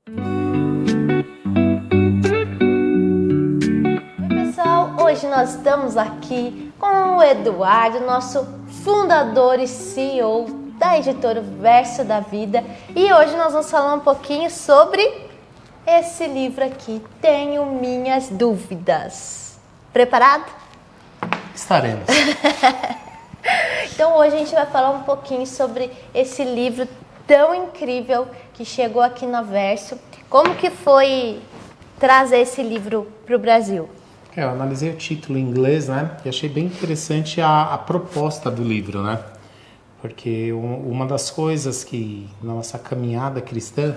Oi pessoal, hoje nós estamos aqui com o Eduardo, nosso fundador e CEO da editora Verso da Vida, e hoje nós vamos falar um pouquinho sobre esse livro aqui, Tenho Minhas Dúvidas. Preparado? Estaremos. Então hoje a gente vai falar um pouquinho sobre esse livro tão incrível que chegou aqui na Verso. Como que foi trazer esse livro para o Brasil? Eu analisei o título em inglês, né? E achei bem interessante a proposta do livro, né? Porque uma das coisas que na nossa caminhada cristã,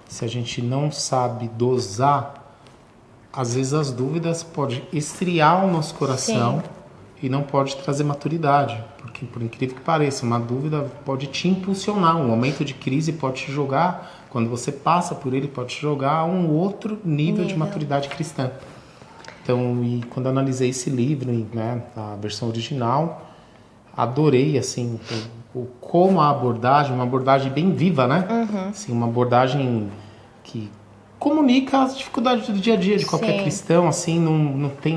se a gente não sabe dosar, às vezes as dúvidas podem esfriar o nosso coração. Sim. E não pode trazer maturidade, porque por incrível que pareça, uma dúvida pode te impulsionar, um momento de crise pode te jogar, quando você passa por ele, pode te jogar a um outro nível de maturidade cristã. Então, e quando eu analisei esse livro, né, a versão original, adorei, assim, como a abordagem, uma abordagem bem viva, né? Assim, uma abordagem que comunica as dificuldades do dia a dia de qualquer cristão, assim, não tem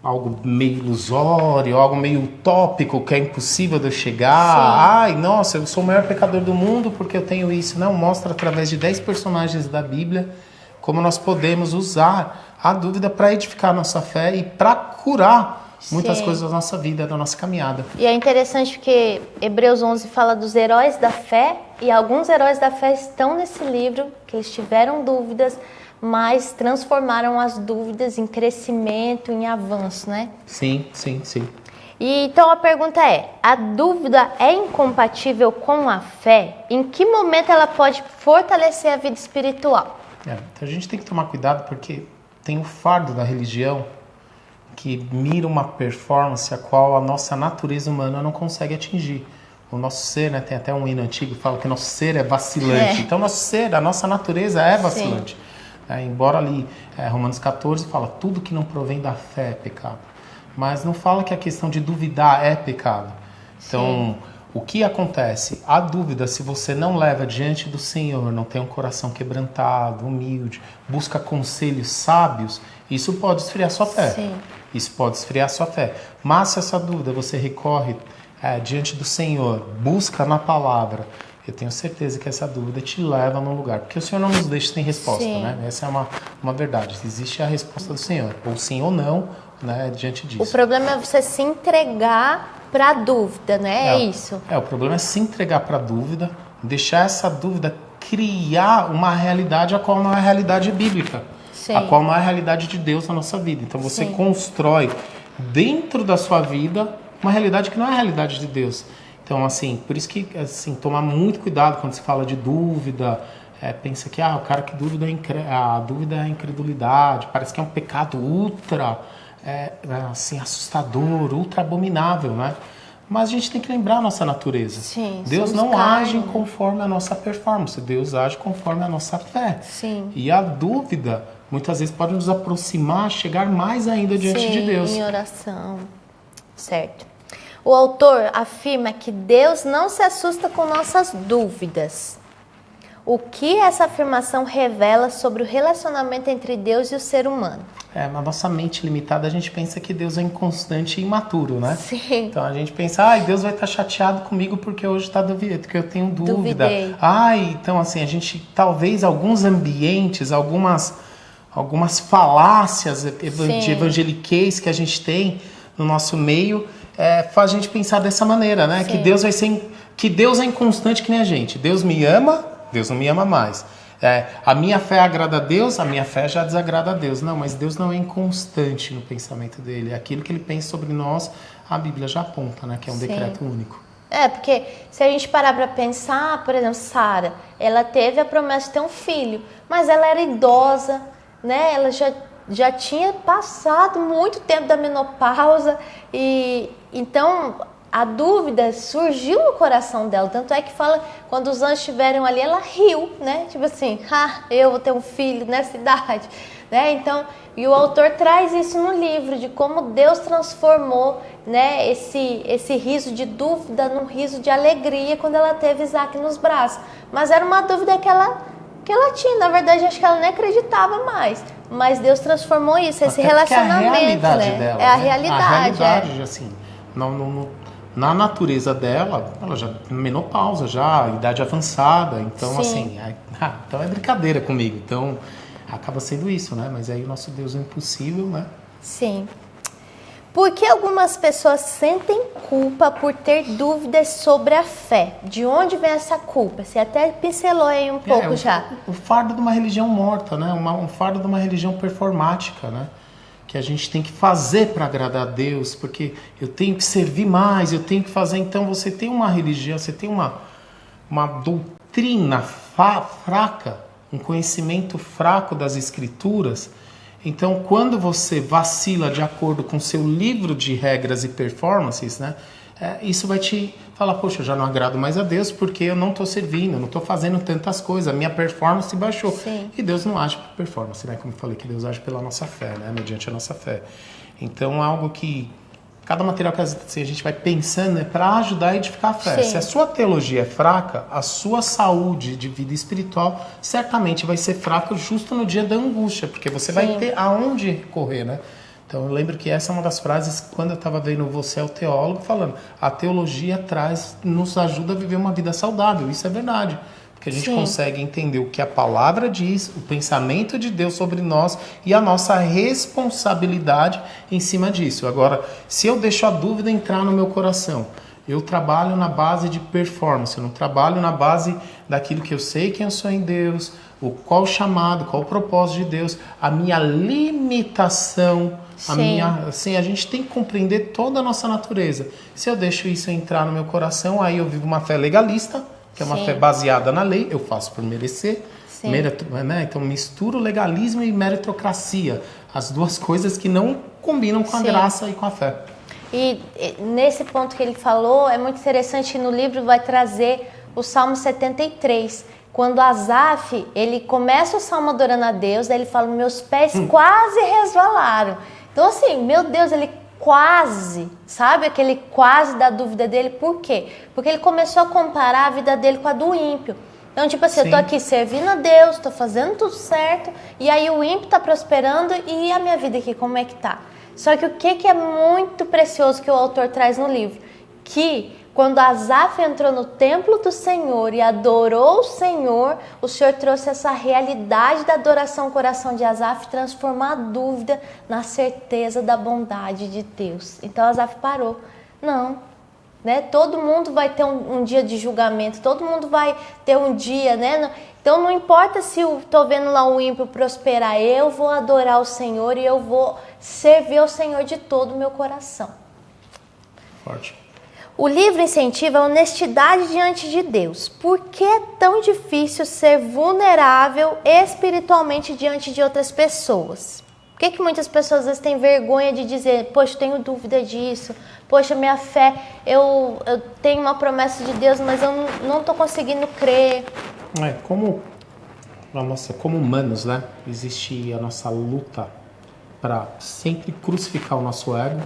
algo meio ilusório, algo meio utópico, que é impossível de eu chegar. Ai, nossa, eu sou o maior pecador do mundo porque eu tenho isso. Não, mostra através de 10 personagens da Bíblia como nós podemos usar a dúvida para edificar a nossa fé e para curar muitas coisas da nossa vida, da nossa caminhada. E é interessante porque Hebreus 11 fala dos heróis da fé, e alguns heróis da fé estão nesse livro, que eles tiveram dúvidas, mas transformaram as dúvidas em crescimento, em avanço, né? Sim. E então a pergunta é, a dúvida é incompatível com a fé? Em que momento ela pode fortalecer a vida espiritual? Então a gente tem que tomar cuidado porque tem o fardo da religião que mira uma performance a qual a nossa natureza humana não consegue atingir. O nosso ser, né, tem até um hino antigo que fala que nosso ser é vacilante. Então nosso ser, a nossa natureza é vacilante. Embora ali Romanos 14 fala tudo que não provém da fé é pecado, mas não fala que a questão de duvidar é pecado. Então o que acontece? A dúvida, se você não leva diante do Senhor, não tem um coração quebrantado, humilde, busca conselhos sábios, isso pode esfriar sua fé. Isso pode esfriar sua fé. Mas se essa dúvida você recorre diante do Senhor, busca na palavra, eu tenho certeza que essa dúvida te leva num lugar. Porque o Senhor não nos deixa sem resposta, né? Essa é uma verdade. Existe a resposta do Senhor, ou sim ou não, né, diante disso. O problema é você se entregar para a dúvida, né? É isso. O problema é se entregar para a dúvida, deixar essa dúvida criar uma realidade a qual não é a realidade bíblica. A qual não é a realidade de Deus na nossa vida. Então você constrói dentro da sua vida uma realidade que não é a realidade de Deus. Então, assim, por isso que, assim, tomar muito cuidado quando se fala de dúvida, pensa que o cara que dúvida a dúvida é a incredulidade, parece que é um pecado ultra, assim, assustador, ultra abominável, né? Mas a gente tem que lembrar a nossa natureza. Deus não age conforme a nossa performance, Deus age conforme a nossa fé. E a dúvida, muitas vezes, pode nos aproximar, chegar mais ainda diante de Deus. Em oração, certo. O autor afirma que Deus não se assusta com nossas dúvidas. O que essa afirmação revela sobre o relacionamento entre Deus e o ser humano? Na nossa mente limitada, a gente pensa que Deus é inconstante e imaturo, né? Então a gente pensa, Deus vai estar chateado comigo porque hoje está duvidando, porque eu tenho dúvida. Então assim, a gente, talvez alguns ambientes, algumas falácias de evangeliquez que a gente tem no nosso meio, faz a gente pensar dessa maneira, né? Que Deus é inconstante que nem a gente. Deus me ama, Deus não me ama mais. A minha fé agrada a Deus, a minha fé já desagrada a Deus. Não, mas Deus não é inconstante no pensamento dele. Aquilo que ele pensa sobre nós, a Bíblia já aponta, né? Que é um decreto único. Porque se a gente parar para pensar, por exemplo, Sara, ela teve a promessa de ter um filho, mas ela era idosa, né? Ela já tinha passado muito tempo da menopausa, e então a dúvida surgiu no coração dela. Tanto é que fala, quando os anjos estiveram ali, ela riu, né? Tipo assim, eu vou ter um filho nessa idade, né? Então, e o autor traz isso no livro, de como Deus transformou, né, esse riso de dúvida num riso de alegria quando ela teve Isaac nos braços. Mas era uma dúvida que ela que ela tinha. Na verdade, acho que ela nem acreditava mais. Mas Deus transformou isso, esse Até porque relacionamento, é a realidade né? dela, É a né? realidade. A realidade, assim, na natureza dela, ela já menopausa, já, idade avançada. Então, Sim. assim, então é brincadeira comigo. Então, acaba sendo isso, né? Mas aí o nosso Deus é impossível, né? Sim. Por que algumas pessoas sentem culpa por ter dúvidas sobre a fé? De onde vem essa culpa? Você até pincelou aí um pouco já. O fardo de uma religião morta, né? Um fardo de uma religião performática, né? Que a gente tem que fazer para agradar a Deus, porque eu tenho que servir mais, eu tenho que fazer. Então você tem uma religião, você tem uma doutrina fraca, um conhecimento fraco das Escrituras. Então, quando você vacila de acordo com o seu livro de regras e performances, né, isso vai te falar, poxa, eu já não agrado mais a Deus porque eu não estou servindo, eu não estou fazendo tantas coisas, a minha performance baixou. Sim. E Deus não age por performance, né? Como eu falei, que Deus age pela nossa fé, né? Mediante a nossa fé. Então, algo que cada material que assim, a gente vai pensando é para ajudar a edificar a fé. Sim. Se a sua teologia é fraca, a sua saúde de vida espiritual certamente vai ser fraca justo no dia da angústia, porque você vai ter aonde recorrer, né? Então eu lembro que essa é uma das frases quando eu estava vendo Você é o Teólogo falando, a teologia nos ajuda a viver uma vida saudável, isso é verdade. Porque a gente consegue entender o que a palavra diz, o pensamento de Deus sobre nós e a nossa responsabilidade em cima disso. Agora, se eu deixo a dúvida entrar no meu coração, eu trabalho na base de performance, eu não trabalho na base daquilo que eu sei quem eu sou em Deus, qual o chamado, qual o propósito de Deus, a minha limitação, a gente tem que compreender toda a nossa natureza. Se eu deixo isso entrar no meu coração, aí eu vivo uma fé legalista, que é uma fé baseada na lei, eu faço por merecer, né? Então misturo legalismo e meritocracia, as duas coisas que não combinam com a graça e com a fé. E nesse ponto que ele falou, é muito interessante, no livro vai trazer o Salmo 73, quando Asaf, ele começa o Salmo adorando a Deus, daí ele fala, meus pés quase resvalaram. Então assim, meu Deus, ele quase, sabe? Aquele quase da dúvida dele, por quê? Porque ele começou a comparar a vida dele com a do ímpio. Então, tipo assim, eu tô aqui servindo a Deus, tô fazendo tudo certo, e aí o ímpio tá prosperando, e a minha vida aqui, como é que tá? Só que o que é muito precioso que o autor traz no livro? Que quando Asaf entrou no templo do Senhor e adorou o Senhor trouxe essa realidade da adoração no coração de Asaf, transformou a dúvida na certeza da bondade de Deus. Então Asaf parou. Não, né? Todo mundo vai ter um dia de julgamento, todo mundo vai ter um dia, né? Então não importa se eu estou vendo lá um ímpio prosperar, eu vou adorar o Senhor e eu vou servir ao Senhor de todo o meu coração. Forte. O livro incentiva a honestidade diante de Deus. Por que é tão difícil ser vulnerável espiritualmente diante de outras pessoas? Por que muitas pessoas às vezes têm vergonha de dizer, poxa, eu tenho dúvida disso, poxa, minha fé, eu tenho uma promessa de Deus, mas eu não estou conseguindo crer. Como humanos, né? Existe a nossa luta para sempre crucificar o nosso ego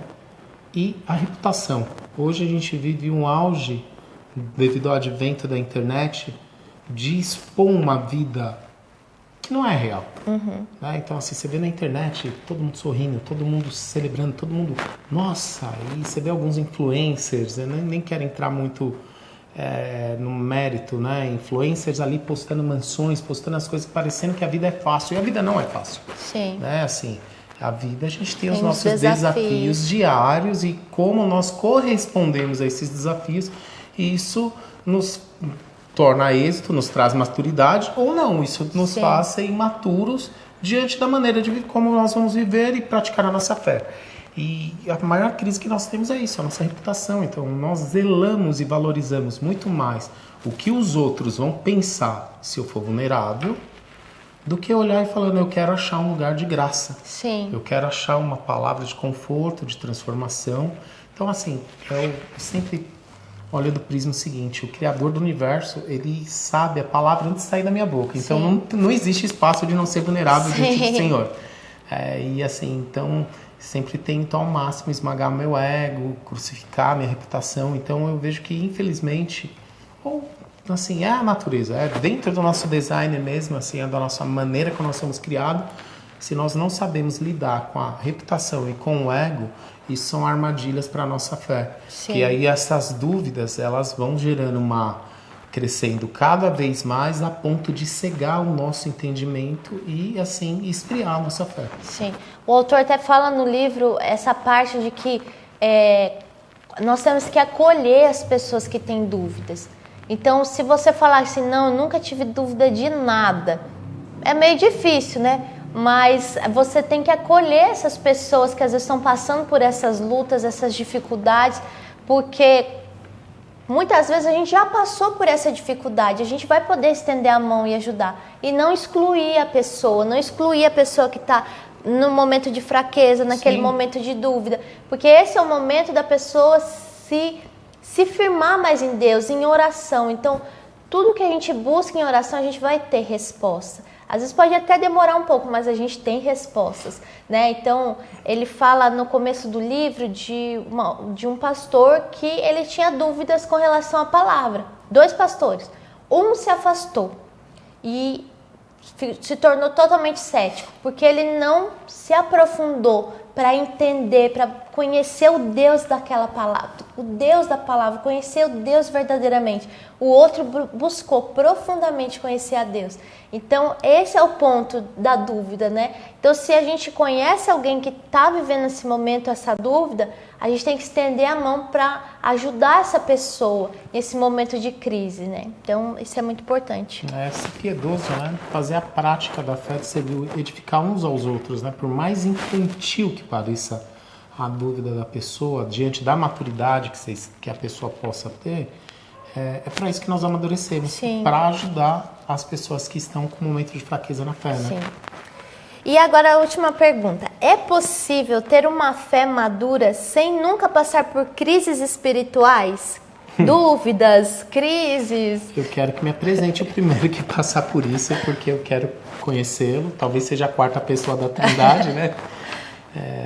e a reputação. Hoje a gente vive um auge, devido ao advento da internet, de expor uma vida que não é real. Né? Então, assim, você vê na internet todo mundo sorrindo, todo mundo celebrando, todo mundo... Nossa, e você vê alguns influencers, eu nem quero entrar muito no mérito, né? Influencers ali postando mansões, postando as coisas, parecendo que a vida é fácil. E a vida não é fácil. Sim. Né? Assim, a vida, a gente tem os nossos desafios diários e como nós correspondemos a esses desafios, e isso nos torna êxito, nos traz maturidade ou não, isso nos faz ser imaturos diante da maneira de como nós vamos viver e praticar a nossa fé. E a maior crise que nós temos é isso, a nossa reputação. Então nós zelamos e valorizamos muito mais o que os outros vão pensar se eu for vulnerável, do que olhar e falando, eu quero achar um lugar de graça. Sim. Eu quero achar uma palavra de conforto, de transformação. Então, assim, eu sempre olho do prisma seguinte, o Criador do Universo, ele sabe a palavra antes de sair da minha boca. Então, não existe espaço de não ser vulnerável diante do Senhor. E assim, então, sempre tento ao máximo esmagar meu ego, crucificar minha reputação. Então, eu vejo que, infelizmente, ou assim, é a natureza, é dentro do nosso design mesmo, assim, é da nossa maneira que nós somos criados. Se nós não sabemos lidar com a reputação e com o ego, isso são armadilhas para a nossa fé. Sim. E aí essas dúvidas, elas vão gerando crescendo cada vez mais a ponto de cegar o nosso entendimento e, assim, esfriar a nossa fé. Sim. O autor até fala no livro essa parte de que nós temos que acolher as pessoas que têm dúvidas. Então, se você falar assim, não, eu nunca tive dúvida de nada, é meio difícil, né? Mas você tem que acolher essas pessoas que às vezes estão passando por essas lutas, essas dificuldades, porque muitas vezes a gente já passou por essa dificuldade, a gente vai poder estender a mão e ajudar. E não excluir a pessoa, que está no momento de fraqueza, naquele momento de dúvida. Porque esse é o momento da pessoa se firmar mais em Deus, em oração. Então, tudo que a gente busca em oração, a gente vai ter resposta. Às vezes pode até demorar um pouco, mas a gente tem respostas, né? Então, ele fala no começo do livro de um pastor que ele tinha dúvidas com relação à palavra. 2 pastores. Um se afastou e se tornou totalmente cético, porque ele não se aprofundou para entender, para conhecer o Deus daquela palavra, o Deus da palavra, conhecer o Deus verdadeiramente. O outro buscou profundamente conhecer a Deus. Então, esse é o ponto da dúvida, né? Então, se a gente conhece alguém que está vivendo nesse momento essa dúvida, a gente tem que estender a mão para ajudar essa pessoa nesse momento de crise, né? Então, isso é muito importante. É ser piedoso, né? Fazer a prática da fé de ser edificar uns aos outros, né? Por mais infantil que pareça a dúvida da pessoa, diante da maturidade que a pessoa possa ter, é para isso que nós amadurecemos, para ajudar as pessoas que estão com um momento de fraqueza na fé, né? Sim. E agora a última pergunta. É possível ter uma fé madura sem nunca passar por crises espirituais? Dúvidas, crises? Eu quero que me apresente o primeiro que passar por isso, porque eu quero conhecê-lo. Talvez seja a 4ª pessoa da Trindade, né?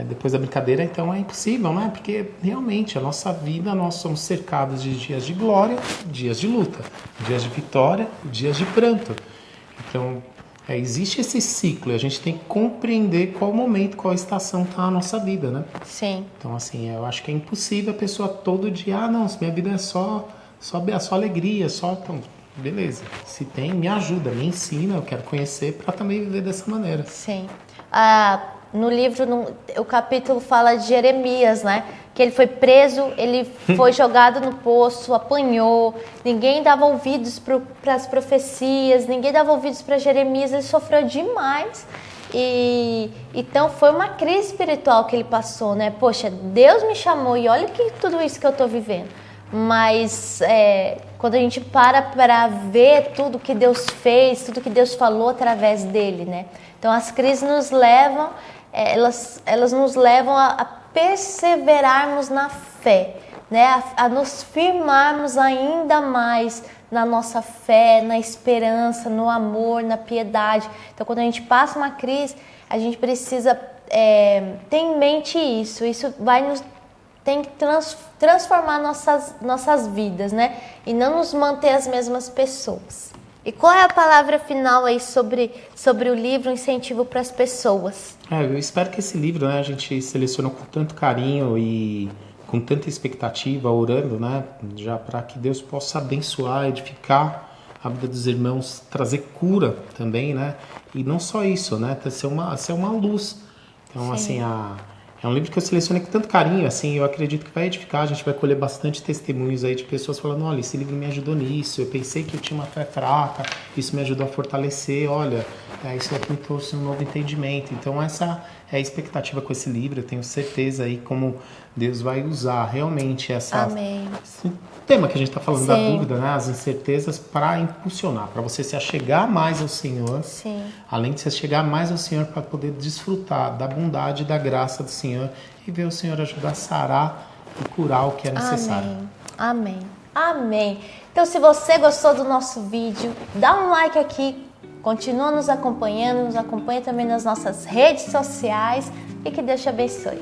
Depois da brincadeira, então é impossível, né? Porque realmente a nossa vida, nós somos cercados de dias de glória, dias de luta, dias de vitória, dias de pranto. Então, existe esse ciclo e a gente tem que compreender qual momento, qual estação está na nossa vida, né? Sim. Então, assim, eu acho que é impossível a pessoa todo dia, não, minha vida é só alegria, então, beleza. Se tem, me ajuda, me ensina, eu quero conhecer para também viver dessa maneira. Sim. No livro, o capítulo fala de Jeremias, né? Que ele foi preso, ele foi jogado no poço, apanhou, ninguém dava ouvidos para as profecias, ninguém dava ouvidos para Jeremias, ele sofreu demais. Então foi uma crise espiritual que ele passou, né? Poxa, Deus me chamou e olha tudo isso que eu estou vivendo. Mas quando a gente para ver tudo que Deus fez, tudo que Deus falou através dele, né? Então as crises nos levam, elas nos levam a perseverarmos na fé, né? A nos firmarmos ainda mais na nossa fé, na esperança, no amor, na piedade. Então quando a gente passa uma crise, a gente precisa ter em mente isso. Isso tem que transformar nossas vidas, né? E não nos manter as mesmas pessoas. E qual é a palavra final aí sobre o livro Incentivo para as Pessoas? Eu espero que esse livro, né, a gente selecionou com tanto carinho e com tanta expectativa, orando, né, já para que Deus possa abençoar, edificar a vida dos irmãos, trazer cura também, né? E não só isso, né? Ser uma luz. Então, assim, é um livro que eu selecionei com tanto carinho, assim, eu acredito que vai edificar, a gente vai colher bastante testemunhos aí de pessoas falando, olha, esse livro me ajudou nisso, eu pensei que eu tinha uma fé fraca, isso me ajudou a fortalecer, olha, isso aqui me trouxe um novo entendimento. Então essa é a expectativa com esse livro, eu tenho certeza aí como Deus vai usar realmente esse tema que a gente está falando da dúvida, né? As incertezas, para impulsionar, para você se achegar mais ao Senhor, além de se achegar mais ao Senhor para poder desfrutar da bondade e da graça do Senhor e ver o Senhor ajudar a sarar e curar o que é necessário. Amém. Amém. Então, se você gostou do nosso vídeo, dá um like aqui, continua nos acompanha também nas nossas redes sociais e que Deus te abençoe.